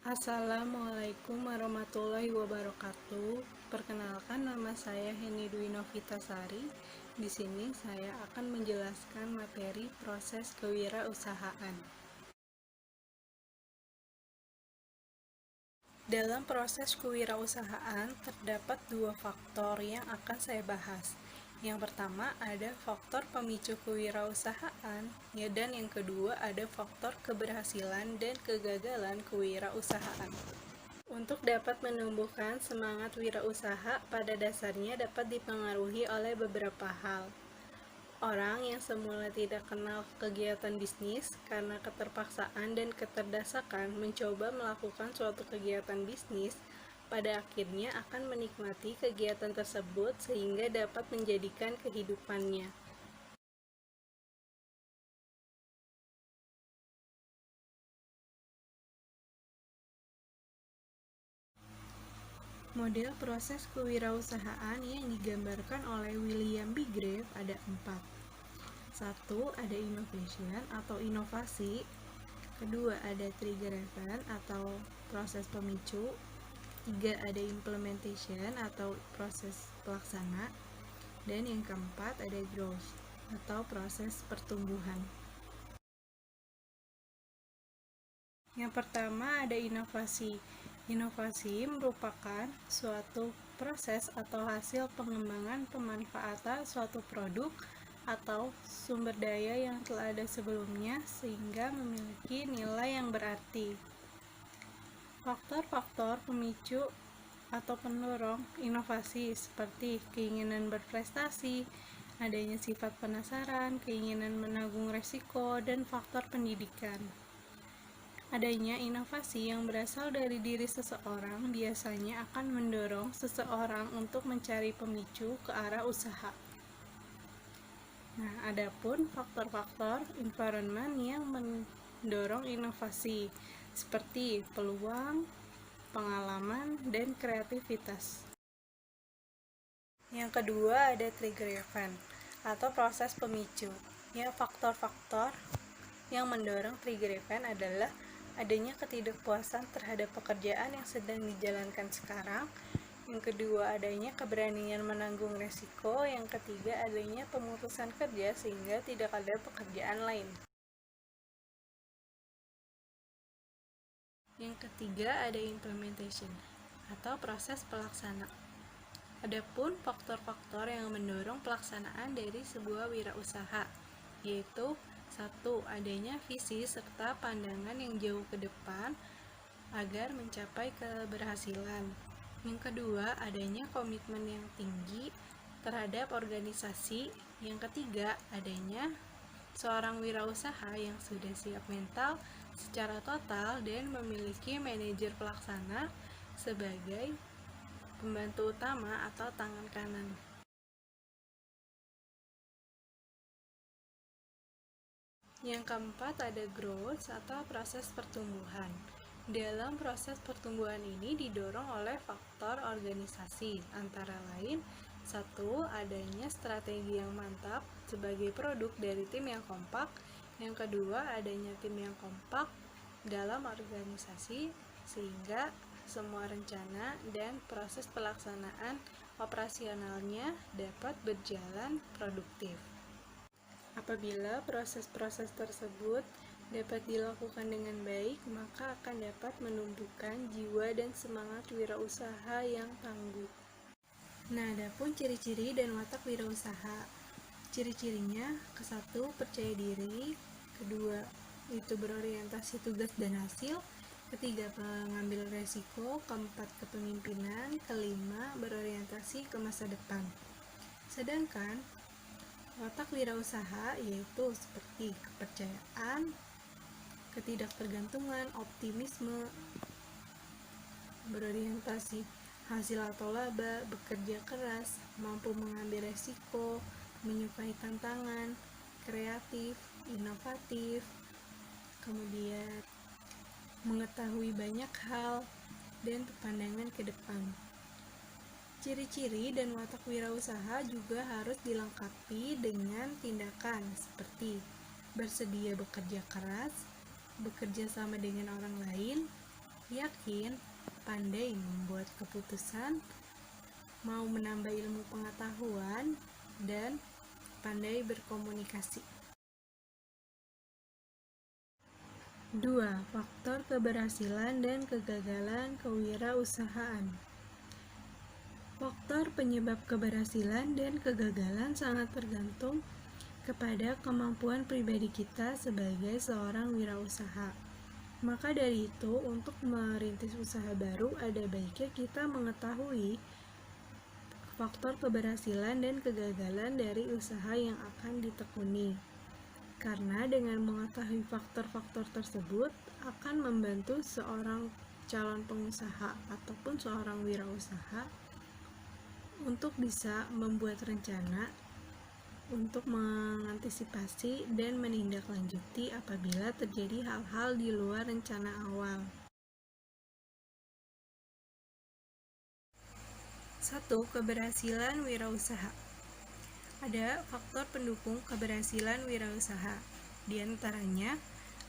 Assalamualaikum warahmatullahi wabarakatuh. Perkenalkan, nama saya Heni Dwi Novitasari. Di sini saya akan menjelaskan materi proses kewirausahaan. Dalam proses kewirausahaan terdapat dua faktor yang akan saya bahas. Yang pertama ada faktor pemicu kewirausahaan, dan yang kedua ada faktor keberhasilan dan kegagalan kewirausahaan. Untuk dapat menumbuhkan semangat wirausaha, pada dasarnya dapat dipengaruhi oleh beberapa hal. Orang yang semula tidak kenal kegiatan bisnis karena keterpaksaan dan keterdesakan mencoba melakukan suatu kegiatan bisnis, pada akhirnya akan menikmati kegiatan tersebut sehingga dapat menjadikan kehidupannya. Model proses kewirausahaan yang digambarkan oleh William Bigrave ada 4. 1. Ada innovation atau inovasi. Kedua, ada trigger event atau proses pemicu. 3. Ada implementation atau proses pelaksana. Dan yang keempat, ada growth atau proses pertumbuhan. Yang pertama ada inovasi. Inovasi merupakan suatu proses atau hasil pengembangan pemanfaatan suatu produk atau sumber daya yang telah ada sebelumnya sehingga memiliki nilai yang berarti. Faktor-faktor pemicu atau pendorong inovasi seperti keinginan berprestasi, adanya sifat penasaran, keinginan menanggung resiko, dan faktor pendidikan. Adanya inovasi yang berasal dari diri seseorang biasanya akan mendorong seseorang untuk mencari pemicu ke arah usaha. Nah, adapun faktor-faktor environment yang mendorong inovasi seperti peluang, pengalaman, dan kreativitas. Yang kedua ada trigger event atau proses pemicu. Faktor-faktor yang mendorong trigger event adalah adanya ketidakpuasan terhadap pekerjaan yang sedang dijalankan sekarang. Yang kedua adanya keberanian menanggung resiko. Yang ketiga adanya pemutusan kerja sehingga tidak ada pekerjaan lain. Yang ketiga ada implementation atau proses pelaksana. Adapun faktor-faktor yang mendorong pelaksanaan dari sebuah wirausaha, yaitu 1. Adanya visi serta pandangan yang jauh ke depan agar mencapai keberhasilan. Yang kedua, adanya komitmen yang tinggi terhadap organisasi. Yang ketiga, adanya seorang wirausaha yang sudah siap mental secara total dan memiliki manajer pelaksana sebagai pembantu utama atau tangan kanan. Yang keempat ada growth atau proses pertumbuhan. Dalam proses pertumbuhan ini didorong oleh faktor organisasi, antara lain 1. Adanya strategi yang mantap sebagai produk dari tim yang kompak. Yang kedua, adanya tim yang kompak dalam organisasi sehingga semua rencana dan proses pelaksanaan operasionalnya dapat berjalan produktif. Apabila proses-proses tersebut dapat dilakukan dengan baik, maka akan dapat menumbuhkan jiwa dan semangat wirausaha yang tangguh. Nah, adapun ciri-ciri dan watak wirausaha. Ciri-cirinya, ke-1 percaya diri, kedua itu berorientasi tugas dan hasil, ketiga mengambil resiko, keempat kepemimpinan, kelima berorientasi ke masa depan. Sedangkan watak wirausaha yaitu seperti kepercayaan, ketidaktergantungan, optimisme, berorientasi hasil atau laba, bekerja keras, mampu mengambil resiko, menyukai tantangan, kreatif, inovatif, kemudian mengetahui banyak hal, dan pandangan ke depan. Ciri-ciri dan watak wirausaha juga harus dilengkapi dengan tindakan seperti bersedia bekerja keras, bekerja sama dengan orang lain, yakin, pandai membuat keputusan, mau menambah ilmu pengetahuan, dan pandai berkomunikasi. 2. Faktor keberhasilan dan kegagalan kewirausahaan. Faktor penyebab keberhasilan dan kegagalan sangat tergantung kepada kemampuan pribadi kita sebagai seorang wirausaha. Maka dari itu, untuk merintis usaha baru, ada baiknya kita mengetahui faktor keberhasilan dan kegagalan dari usaha yang akan ditekuni. Karena dengan mengetahui faktor-faktor tersebut akan membantu seorang calon pengusaha ataupun seorang wirausaha untuk bisa membuat rencana untuk mengantisipasi dan menindaklanjuti apabila terjadi hal-hal di luar rencana awal. 1. Keberhasilan wirausaha. Ada faktor pendukung keberhasilan wirausaha. Di antaranya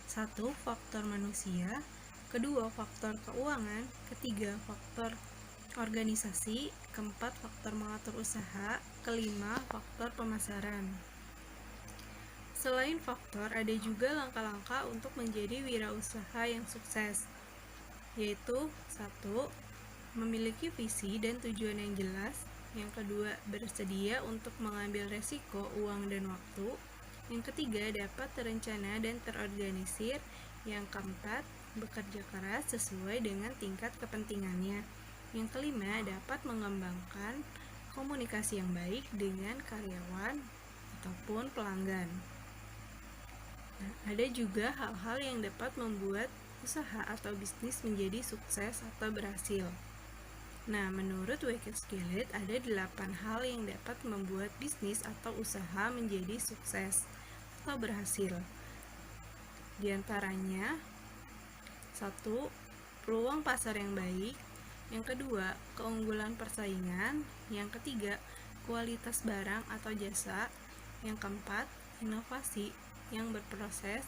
1. Faktor manusia, 2. Faktor keuangan, 3. Faktor organisasi, 4. Faktor mengatur usaha, 5. Faktor pemasaran. Selain faktor, ada juga langkah-langkah untuk menjadi wirausaha yang sukses, yaitu 1. Memiliki visi dan tujuan yang jelas. Yang kedua, bersedia untuk mengambil resiko uang dan waktu. Yang ketiga, dapat terencana dan terorganisir. Yang keempat, bekerja keras sesuai dengan tingkat kepentingannya. Yang kelima, dapat mengembangkan komunikasi yang baik dengan karyawan ataupun pelanggan. Nah, ada juga hal-hal yang dapat membuat usaha atau bisnis menjadi sukses atau berhasil. Nah, menurut Wicked Skillet ada 8 hal yang dapat membuat bisnis atau usaha menjadi sukses atau berhasil. Di antaranya 1. Peluang pasar yang baik. Yang kedua, keunggulan persaingan. Yang ketiga, kualitas barang atau jasa. Yang keempat, inovasi yang berproses.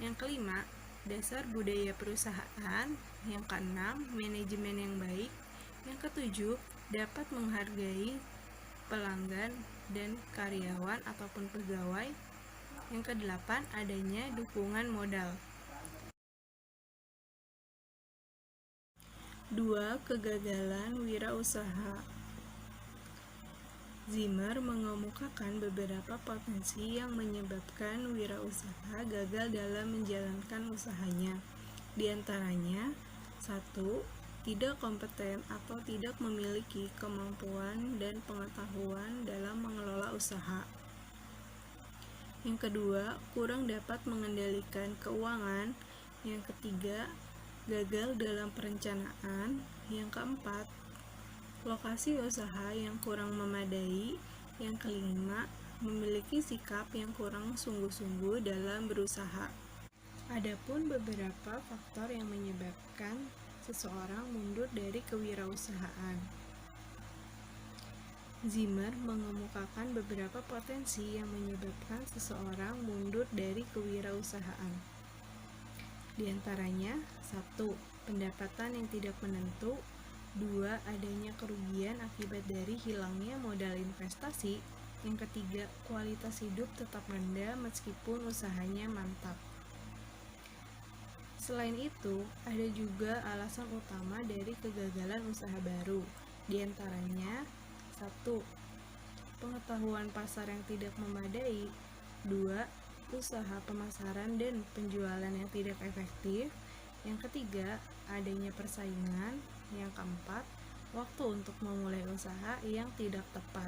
Yang kelima, dasar budaya perusahaan. Yang keenam, manajemen yang baik. Yang ketujuh, dapat menghargai pelanggan dan karyawan ataupun pegawai. Yang kedelapan, adanya dukungan modal. 2. Kegagalan wirausaha. Zimmer mengemukakan beberapa potensi yang menyebabkan wirausaha gagal dalam menjalankan usahanya. Di antaranya 1. Tidak kompeten atau tidak memiliki kemampuan dan pengetahuan dalam mengelola usaha. Yang kedua, kurang dapat mengendalikan keuangan. Yang ketiga, gagal dalam perencanaan. Yang keempat, lokasi usaha yang kurang memadai. Yang kelima, memiliki sikap yang kurang sungguh-sungguh dalam berusaha. Adapun beberapa faktor yang menyebabkan seseorang mundur dari kewirausahaan. Zimmer mengemukakan beberapa potensi yang menyebabkan seseorang mundur dari kewirausahaan. Di antaranya 1. Pendapatan yang tidak menentu. 2. Adanya kerugian akibat dari hilangnya modal investasi. Yang ketiga, kualitas hidup tetap rendah meskipun usahanya mantap. Selain itu, ada juga alasan utama dari kegagalan usaha baru. Di antaranya 1. Pengetahuan pasar yang tidak memadai. 2. Usaha pemasaran dan penjualan yang tidak efektif. Yang ketiga, adanya persaingan. Yang keempat, waktu untuk memulai usaha yang tidak tepat.